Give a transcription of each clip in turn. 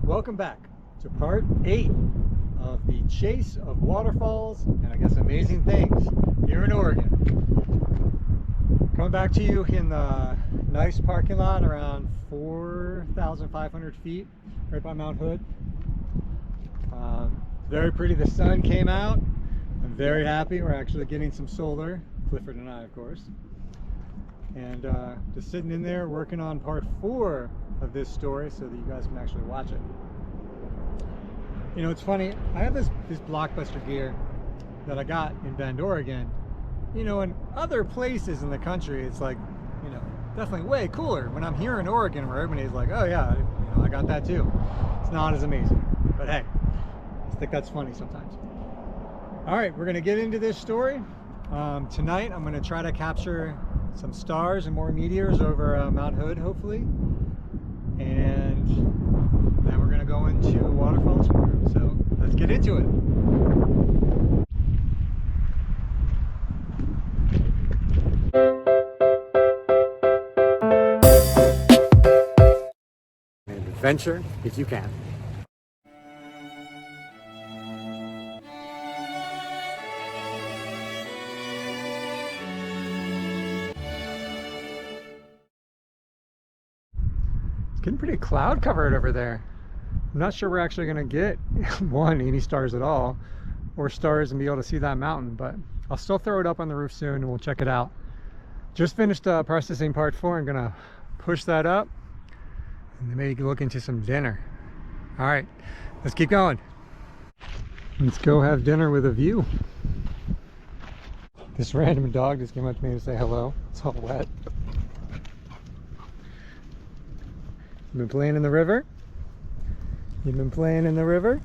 welcome back to part 8 of the chase of waterfalls and I guess amazing things here in Oregon. Coming back to you in the nice parking lot around 4,500 feet right by Mount Hood. Very pretty. The sun came out. I'm very happy. We're actually getting some solar, Clifford and I, of course. And just sitting in there working on part 4 of this story so that you guys can actually watch it. You know, it's funny, I have this Blockbuster gear that I got in Bend, Oregon. You know, in other places in the country, it's like, you know, definitely way cooler. When I'm here in Oregon where everybody's like, oh yeah, you know, I got that too. It's not as amazing, but hey, I think that's funny sometimes. All right, we're gonna get into this story. Tonight, I'm gonna try to capture some stars and more meteors over Mount Hood, hopefully. And then we're gonna go into Waterfalls tomorrow. So let's get into it. Adventure if you can. It's getting pretty cloud covered over there. I'm not sure we're actually going to get any stars at all, or stars and be able to see that mountain, but I'll still throw it up on the roof soon and we'll check it out. Just finished processing part 4. I'm going to push that up and then maybe look into some dinner. All right, let's keep going. Let's go have dinner with a view. This random dog just came up to me to say hello. It's all wet. You've been playing in the river? You've been playing in the river?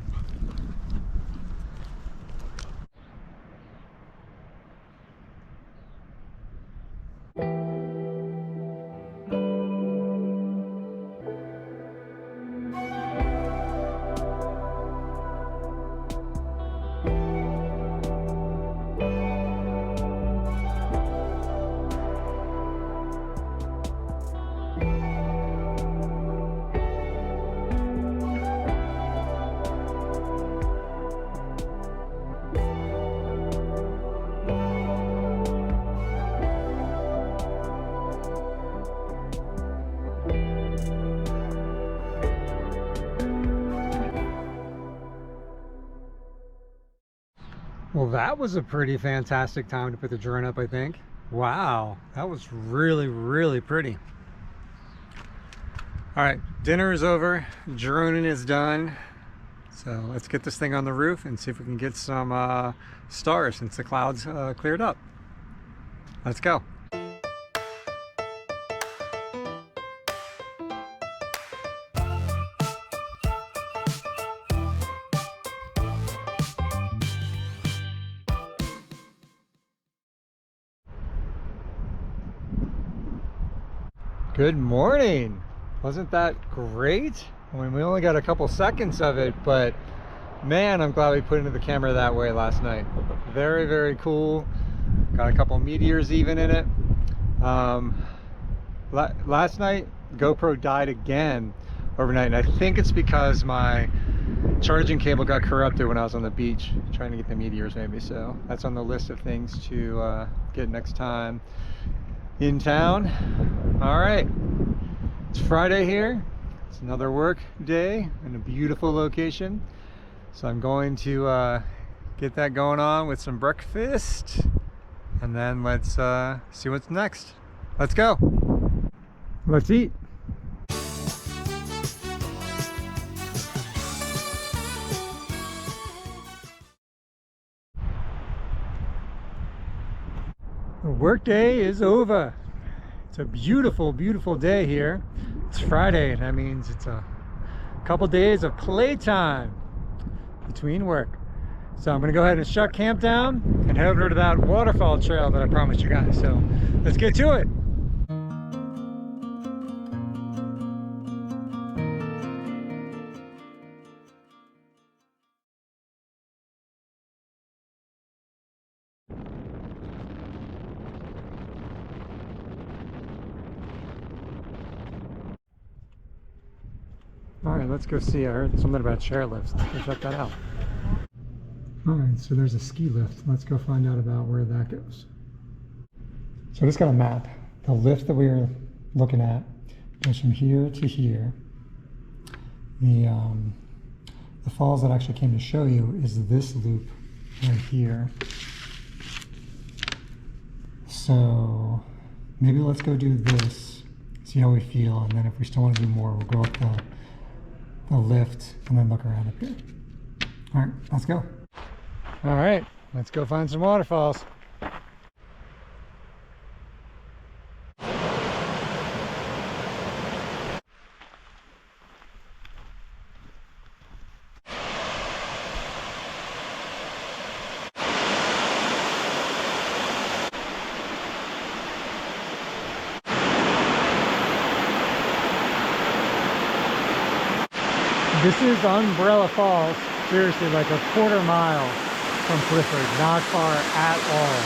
Well, that was a pretty fantastic time to put the drone up, I think. Wow, that was really, really pretty. All right, dinner is over, droning is done. So let's get this thing on the roof and see if we can get some stars since the clouds cleared up. Let's go. Good morning. Wasn't that great? I mean, we only got a couple seconds of it, but man, I'm glad we put into the camera that way last night. Very, very cool. Got a couple meteors even in it. Last night, GoPro died again overnight, and I think it's because my charging cable got corrupted when I was on the beach trying to get the meteors maybe. So that's on the list of things to get next time in town. All right, it's Friday here. It's another work day in a beautiful location. So I'm going to get that going on with some breakfast, and then let's see what's next. Let's go. Let's eat. The work day is over. It's a beautiful, beautiful day here. It's Friday. That means it's a couple days of playtime between work. So I'm gonna go ahead and shut camp down and head over to that waterfall trail that I promised you guys. So let's get to it. All right, let's go see. I heard something about chairlifts. Let's go check that out. All right, so there's a ski lift. Let's go find out about where that goes. So I just got a map. The lift that we were looking at goes from here to here. The falls that I actually came to show you is this loop right here. So maybe let's go do this, see how we feel, and then if we still want to do more, we'll go up the lift and then look around up here. All right, let's go. All right, let's go find some waterfalls. This is Umbrella Falls, seriously, like a quarter-mile from Clifford, not far at all.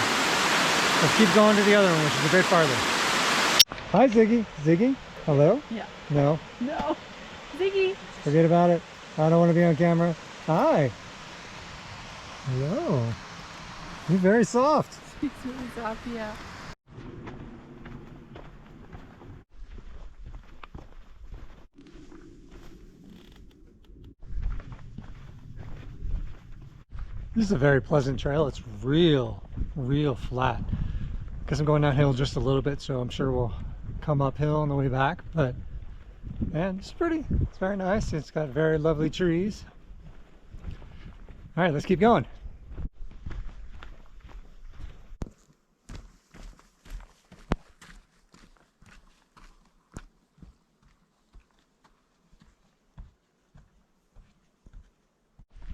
Let's keep going to the other one, which is a bit farther. Hi, Ziggy. Ziggy? Hello? Yeah. No? No. Ziggy. Forget about it. I don't want to be on camera. Hi. Hello. You're very soft. It's really soft, yeah. This is a very pleasant trail. It's real flat. Guess I'm going downhill just a little bit, so I'm sure we'll come uphill on the way back. But man, it's pretty. It's very nice. It's got very lovely trees. All right, let's keep going.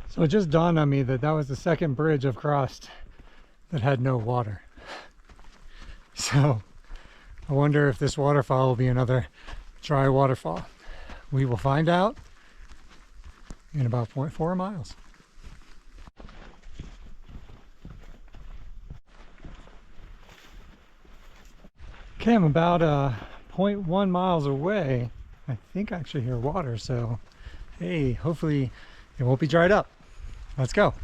So it just dawned on me that that was the second bridge I've crossed that had no water. So I wonder if this waterfall will be another dry waterfall. We will find out in about 0.4 miles. Okay, I'm about 0.1 miles away. I think I actually hear water, so hey, hopefully it won't be dried up. Let's go.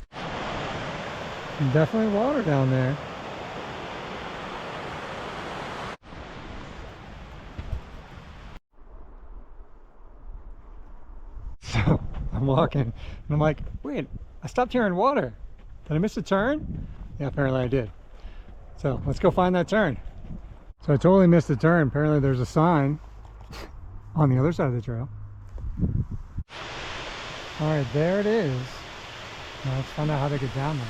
Definitely water down there. So I'm walking and I'm like, wait, I stopped hearing water. Did I miss a turn? Yeah, apparently I did. So let's go find that turn. So I totally missed the turn. Apparently there's a sign on the other side of the trail. All right, there it is. Now let's find out how to get down there.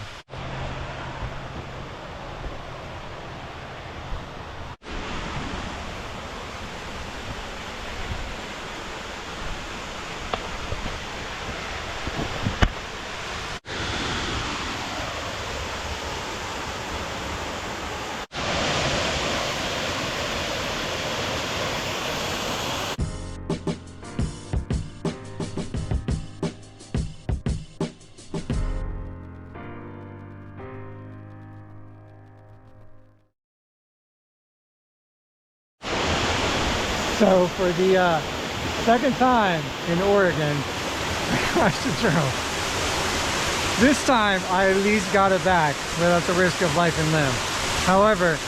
So for the second time in Oregon, I crashed a trail. This time I at least got it back without the risk of life and limb. However,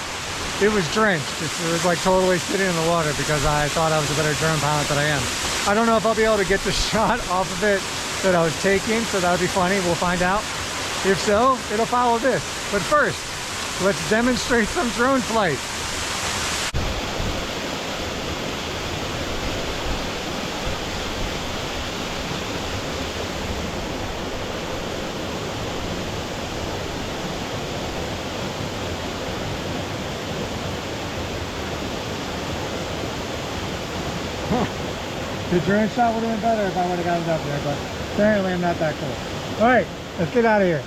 it was drenched. It was like totally sitting in the water because I thought I was a better drone pilot than I am. I don't know if I'll be able to get the shot off of it that I was taking, so that would be funny. We'll find out. If so, it'll follow this. But first, let's demonstrate some drone flight. The drone shot would have been better if I would have gotten up there, but apparently I'm not that cool. All right, let's get out of here.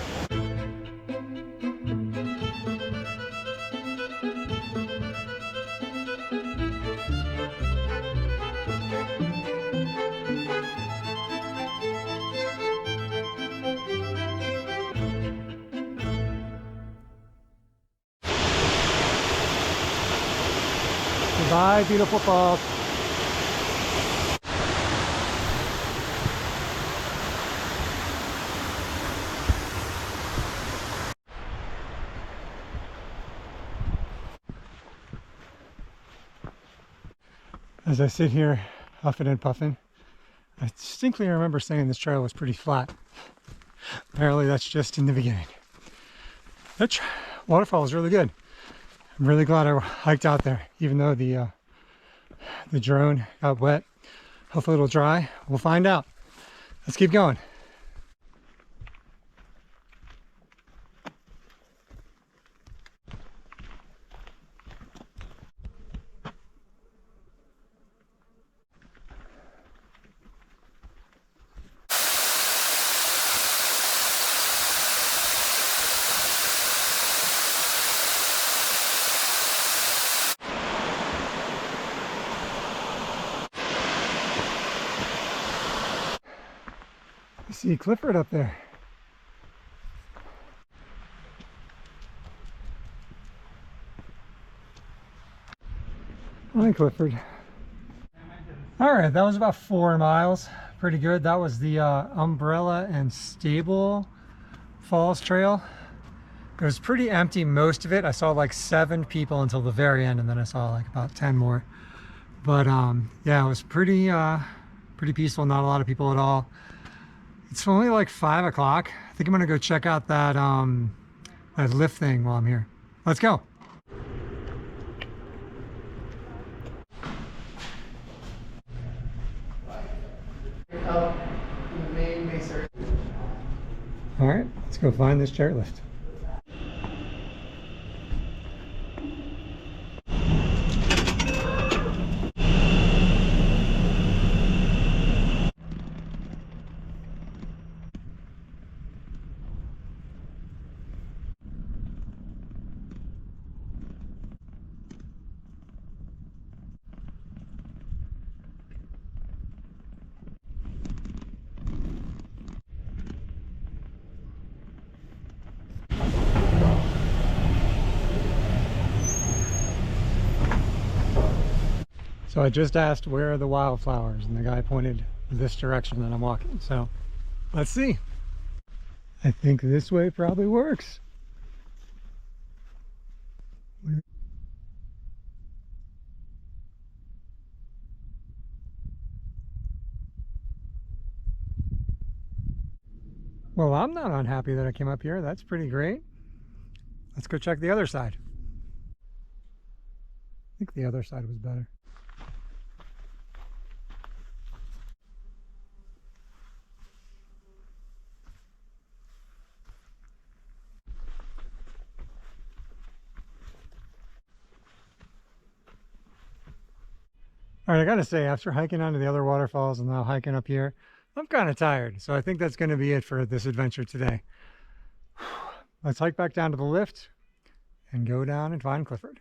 Goodbye, beautiful falls. As I sit here huffing and puffing, I distinctly remember saying this trail was pretty flat. Apparently that's just in the beginning. That waterfall is really good. I'm really glad I hiked out there, even though the drone got wet. Hopefully it'll dry. We'll find out. Let's keep going. I see Clifford up there. Hi, Clifford. All right, that was about 4 miles. Pretty good. That was the Umbrella and Stable Falls Trail. It was pretty empty most of it. I saw like 7 people until the very end, and then I saw like about 10 more. But yeah, it was pretty peaceful. Not a lot of people at all. It's only like 5 o'clock. I think I'm gonna go check out that that lift thing while I'm here. Let's go. All right, let's go find this chairlift. So I just asked where are the wildflowers, and the guy pointed this direction that I'm walking. So let's see. I think this way probably works. Well, I'm not unhappy that I came up here. That's pretty great. Let's go check the other side. I think the other side was better. All right, I gotta say, after hiking onto the other waterfalls and now hiking up here, I'm kind of tired. So I think that's gonna be it for this adventure today. Let's hike back down to the lift and go down and find Clifford.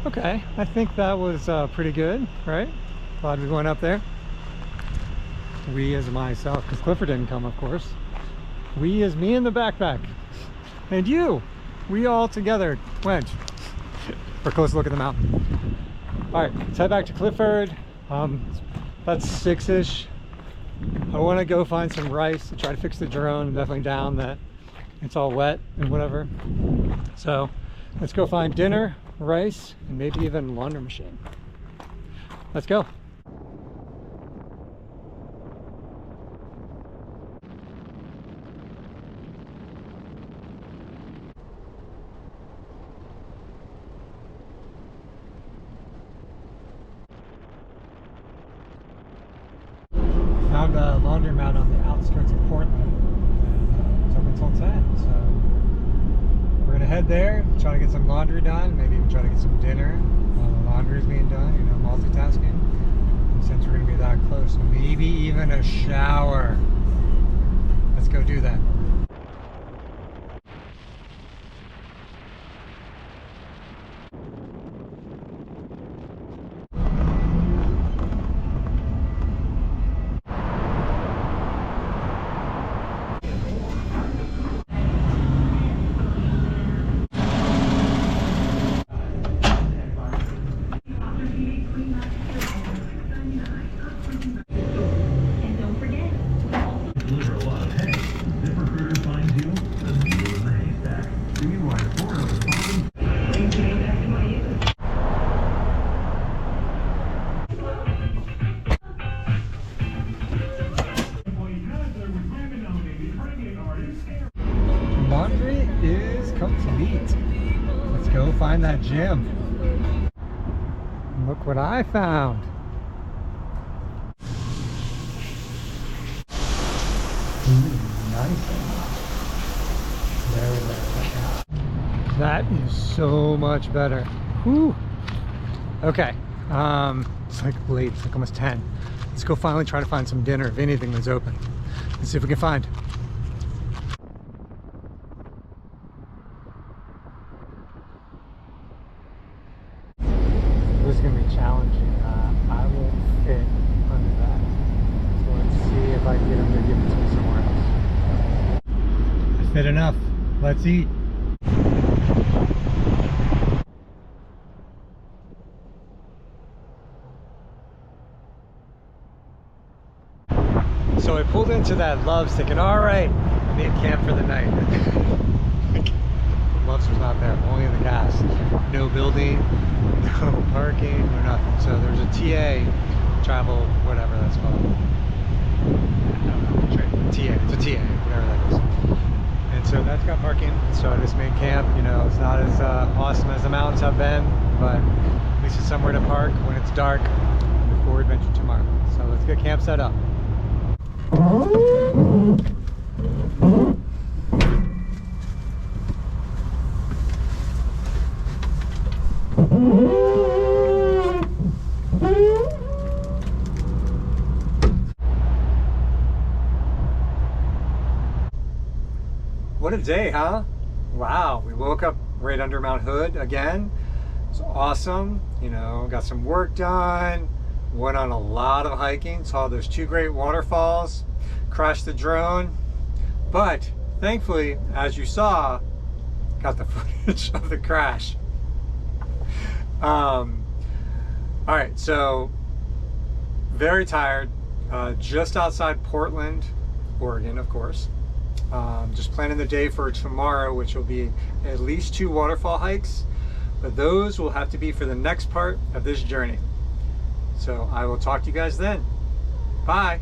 Okay, I think that was pretty good, right? Glad we went up there. We as myself, because Clifford didn't come, of course. We as me in the backpack. And you! We all together went for a close look at the mountain. Alright, let's head back to Clifford. That's 6-ish. I want to go find some rice to try to fix the drone. I'm definitely down that it's all wet and whatever. So let's go find dinner, rice, and maybe even a laundry machine. Let's go. Found a laundromat on the outskirts of Portland, and it's open until 10, so we're gonna head there, try to get some laundry done, maybe even try to get some dinner while the laundry is being done, you know, multitasking. And since we're gonna be that close, maybe even a shower. Let's go do that. find that gym. Look what I found. Nice. There. That is so much better. Whew. Okay. It's like late, it's like almost 10. Let's go finally try to find some dinner, if anything that's open. Let's see if we can find. This is gonna be challenging. I won't fit under that. So let's see if I can get them to give it to me somewhere else. I fit enough. Let's eat. So I pulled into that Love's thinking, all right, I need a camp for the night. Love's was not there, only in the gas. No building, no parking, no nothing. So there's a TA, travel, whatever that's called. TA, it's a TA, whatever that is. And so that's got parking. So I just made camp. You know, it's not as awesome as the mountains have been, but at least it's somewhere to park when it's dark before we venture tomorrow. So let's get camp set up. What a day, huh? Wow, we woke up right under Mount Hood again. It's awesome. You know, got some work done. Went on a lot of hiking, saw those 2 great waterfalls, crashed the drone, but thankfully, as you saw, got the footage of the crash. All right, so very tired, just outside Portland, Oregon, of course. Just planning the day for tomorrow, which will be at least 2 waterfall hikes, but those will have to be for the next part of this journey. So I will talk to you guys then. Bye.